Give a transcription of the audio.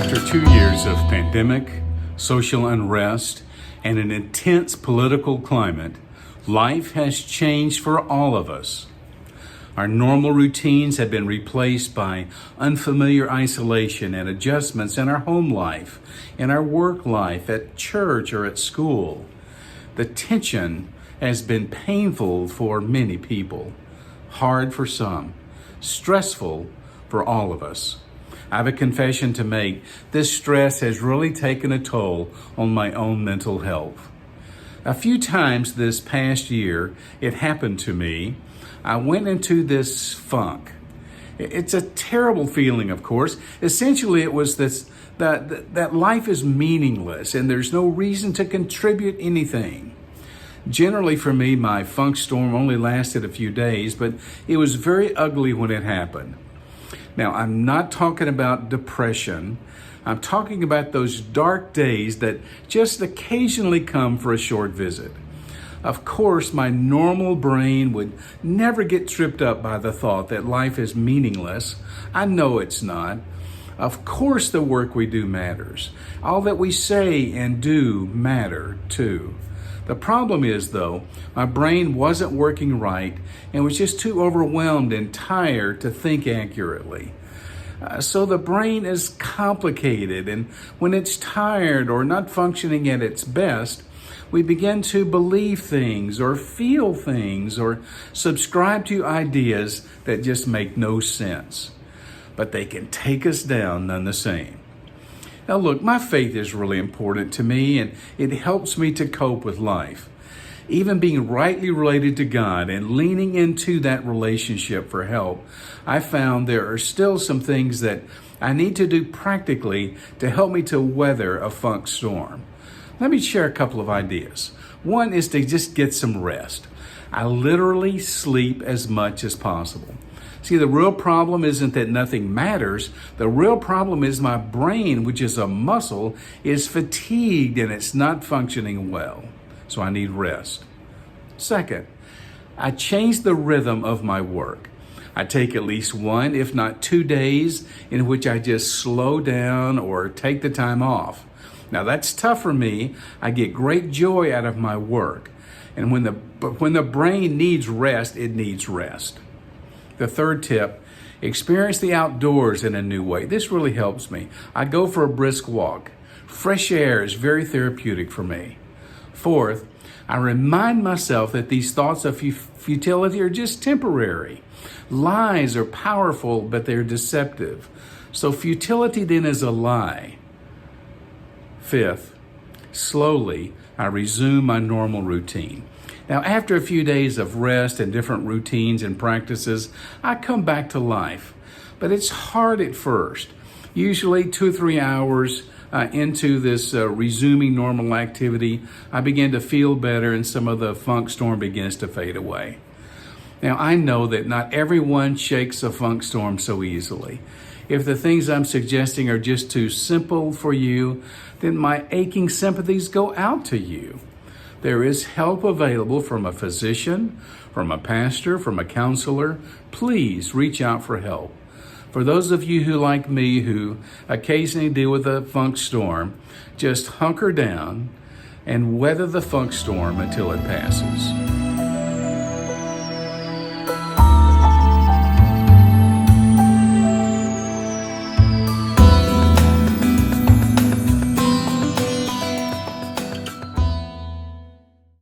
After 2 years of pandemic, social unrest, and an intense political climate, life has changed for all of us. Our normal routines have been replaced by unfamiliar isolation and adjustments in our home life, in our work life, at church or at school. The tension has been painful for many people, hard for some, stressful for all of us. I have a confession to make. This stress has really taken a toll on my own mental health. A few times this past year, it happened to me. I went into this funk. It's a terrible feeling, of course. Essentially, it was that life is meaningless and there's no reason to contribute anything. Generally for me, my funk storm only lasted a few days, but it was very ugly when it happened. Now, I'm not talking about depression. I'm talking about those dark days that just occasionally come for a short visit. Of course, my normal brain would never get tripped up by the thought that life is meaningless. I know it's not. Of course, the work we do matters. All that we say and do matter too. The problem is, though, my brain wasn't working right and was just too overwhelmed and tired to think accurately. So the brain is complicated, and when it's tired or not functioning at its best, we begin to believe things or feel things or subscribe to ideas that just make no sense. But they can take us down none the same. Now look, my faith is really important to me, and it helps me to cope with life. Even being rightly related to God and leaning into that relationship for help, I found there are still some things that I need to do practically to help me to weather a funk storm. Let me share a couple of ideas. One is to just get some rest. I literally sleep as much as possible. See, the real problem isn't that nothing matters. The real problem is my brain, which is a muscle, is fatigued and it's not functioning well. So I need rest. Second, I change the rhythm of my work. I take at least 1, if not 2 days in which I just slow down or take the time off. Now that's tough for me. I get great joy out of my work. And when the brain needs rest, it needs rest. The third tip, experience the outdoors in a new way. This really helps me. I go for a brisk walk. Fresh air is very therapeutic for me. Fourth, I remind myself that these thoughts of futility are just temporary. Lies are powerful, but they're deceptive. So futility then is a lie. Fifth, slowly, I resume my normal routine. Now, after a few days of rest and different routines and practices, I come back to life. But it's hard at first. Usually 2 or 3 hours into this resuming normal activity, I begin to feel better and some of the funk storm begins to fade away. Now, I know that not everyone shakes a funk storm so easily. If the things I'm suggesting are just too simple for you, then my aching sympathies go out to you. There is help available from a physician, from a pastor, from a counselor. Please reach out for help. For those of you who, like me, who occasionally deal with a funk storm, just hunker down and weather the funk storm until it passes.